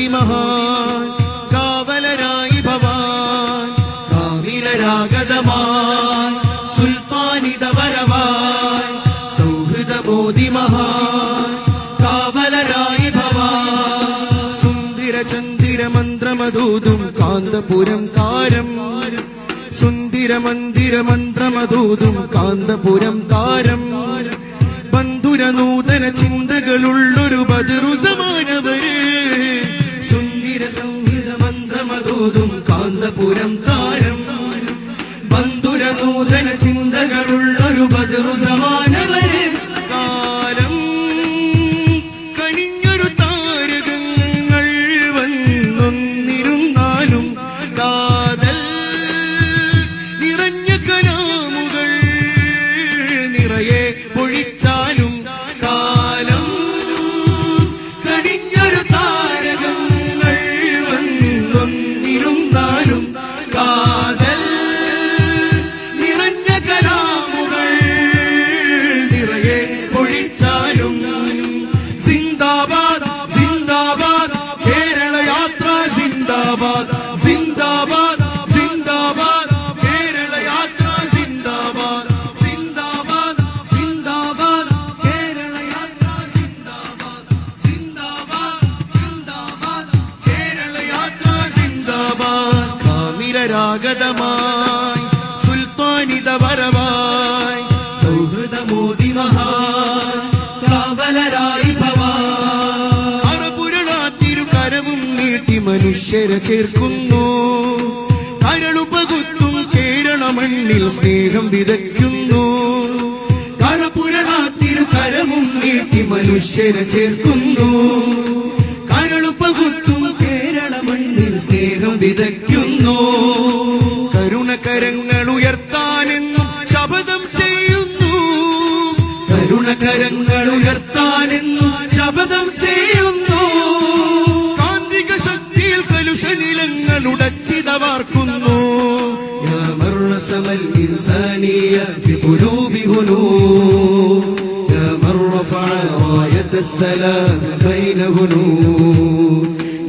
സുന്ദരമോദി മഹാൻ കാവലരായി ഭവാൻ കാമിലരാഗതമാൻ സുൽത്താനിത വരവാൻ സൗഹൃദമോദി മഹാൻ കാവലരായി ഭവാൻ സുന്ദര ചന്ദിര മന്ത്രമദൂതും കാന്തപുരം താരം സുന്ദര മന്ദിര മന്ത്രമദൂതും കാന്തപുരം താരം ബന്ധുര നൂതന ചിന്തകളുള്ളൊരു ബദറുസമാനവര് സുന്ദര സംഗീത മന്ത്രമദൂതും കാന്തപുരം താരം ബന്ധുര നൂതന ചിന്തകളുള്ളൊരു ബദറുസമാനവര് കാലം കനിഞ്ഞൊരു താരകങ്ങൾ വന്നൊന്നിരുന്നാലും കാതൽ നിറഞ്ഞ കലാമുകൾ നിറയെ പൊഴിച്ചാലും കാലം കനിഞ്ഞൊരു താരകങ്ങൾ വന്നൊന്നിരുന്നാലും കാതൽ നിറഞ്ഞ കലാമുകൾ നിറയെ പൊഴിച്ചാലും സിന്ദാബാദ് സിന്ദാബാദ് കേരള യാത്ര സിന്ദാബാദ് സിന്ദാബാദ് സിന്ദാബാദ് കേരള യാത്ര സിന്ദാബാദ് സിന്ദാബാദ് സിന്ദാബാദ് കേരള യാത്ര സിന്ദാബാദ് സിന്ദാബാദ് സിന്ദാബാദ് കേരള യാത്ര സിന്ദാബാദ് കാമിലരാഗതമായി സുൽത്താനിത വരവായി സൗഹൃദമോദി മഹാൻ കാവലരായി ഭവാൻ അറപുരണാത്തിരുകരവും നീട്ടി മനുഷ്യരെ ചേർക്കുന്നു കരളുപകുത്തും കേരള മണ്ണിൽ സ്നേഹം വിതയ്ക്കുന്നു കരപുരണാത്തിരുകരവും നീട്ടി മനുഷ്യരെ ചേർക്കുന്നു കരളുപകുത്തും കേരള മണ്ണിൽ സ്നേഹം വിതയ്ക്കുന്നു കരുണകരങ്ങൾ ഉയർത്താനെന്നും ശപഥം ചെയ്യുന്നു കരുണകരങ്ങൾ ഉയർത്താനെന്നും ശപഥം ചെയ്യുന്നു കാന്തിക ശക്തിയിൽ കലുഷനിലങ്ങൾ ഉടച്ചിതവാർക്കുന്നു യാ മർറസമൽ ഇൻസാനിയ ഫി ഖുലൂബി ഹുനൂർ യാ മൻ റഫഅ റായത്തസ്സലാം ബൈന ഹുനൂർ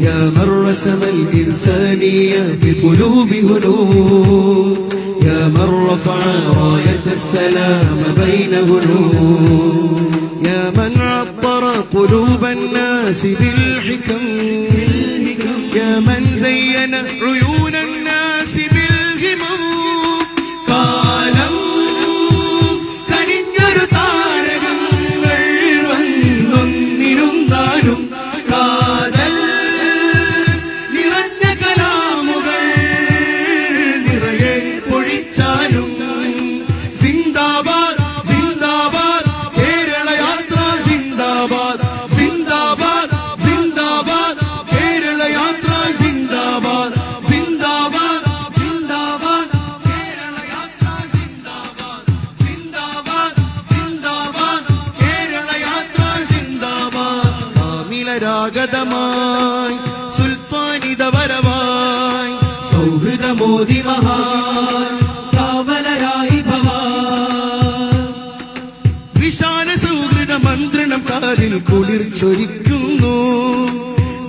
യാ മർറസമൽ ഇൻസാനിയ ഫി ഖുലൂബി ഹുനൂർ യാ മൻ റഫഅ റായത്തസ്സലാം ബൈന ഹുനൂർ യാ മൻ അത്തറ ഖുലൂബ الناس بالحكم يا من زين عيون الناس بالهمم കാലം കനിഞ്ഞൊരു താരകങ്ങൾ വന്നൊന്നിരുന്നാലും കാതൽ നിറഞ്ഞ കലാമുകൾ നിറയെ പൊഴിച്ചാലും സിന്ദാബാദ് സിന്ദാബാദ് കേരള യാത്ര സിന്ദാബാദ് സിന്ദാബാദ് സിന്ദാബാദ് കേരള യാത്ര സിന്ദാബാദ് സിന്ദാബാദ് സിന്ദാബാദ് കേരള യാത്ര സിന്ദാബാദ് സിന്ദാബാദ് സിന്ദാബാദ് കേരള യാത്ര സിന്ദാബാദ് കാമിലരാഗതമായി സുൽത്താനിത വരവായി സൗഹൃദമോദി മഹാൻ കാവലരായി ഭവാൻ വിശാല സൗഹൃദ മന്ത്രണം കാതിൽ കുളിർ ചൊരിക്കുന്നു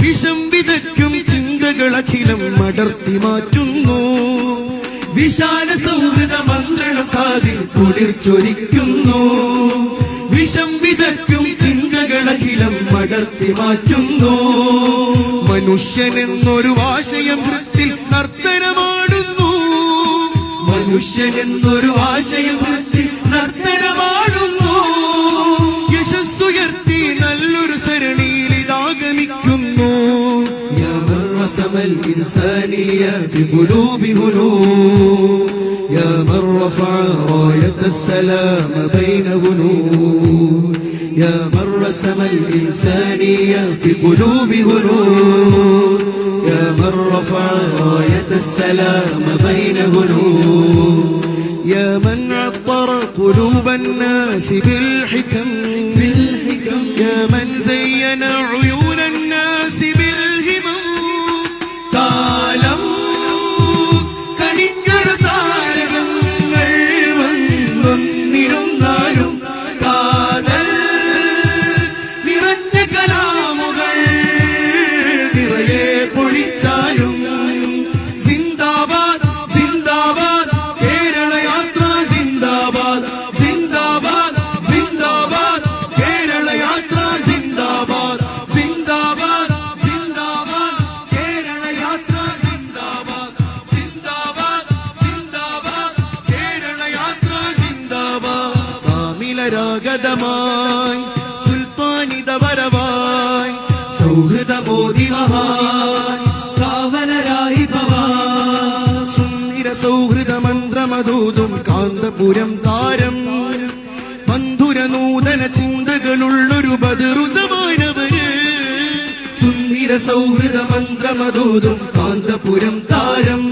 വിഷം വിതയ്ക്കും ചിന്തകളഖിലം മടർത്തി മാറ്റുന്നു വിശാല സൗഹൃദ മന്ത്രണം കാതിൽ കുളിർ ചൊരിക്കുന്നു വിഷം വിതയ്ക്കും ചിന്തകളഖിലം മടർത്തി മാറ്റുന്നു മനുഷ്യനെന്നൊരു ആശയം വൃത്തിൽ നർത്തനമാടുന്നു മനുഷ്യനെന്നൊരു ആശയം വൃത്തിൽ നർത്തനമാടുന്നു യശസ്സുയർത്തി നല്ലൊരു സരണിയിൽ ഇതാഗമിക്കുന്നു യാ മർറസമൽ ഇൻസാനിയ ഫി ഖുലൂബി ഹുനൂർ യാ മൻ റഫഅ റായത്തസ്സലാം ബൈന ഹുനൂർ യാ മർറസമൽ ഇൻസാനിയ ഫി ഖുലൂബി ഹുനൂർ യാ മൻ റഫഅ റായത്തസ്സലാം ബൈന ഹുനൂർ യാ മൻ അത്തറ ഖുലൂബ الناس بالحكم يا من زين عيون الناس بالهمم കാലം കനിഞ്ഞൊരു താരകങ്ങൾ വന്നൊന്നിരുന്നാലും കാതൽ നിറഞ്ഞ കലാമുകൾ നിറയെ സാഗരാഗതമായി സുൽത്താനിത വരവായി സൗഹൃദമോദി മഹാൻ കാവലരായി ഭവാൻ സുന്ദര സൗഹൃദ മന്ത്രമതൂതും കാന്തപുരം താരം മധുര നൂതന ചിന്തകളുള്ളൊരു ബദറുസമാനവര് സുന്ദര സൗഹൃദ മന്ത്രമതൂതും കാന്തപുരം താരം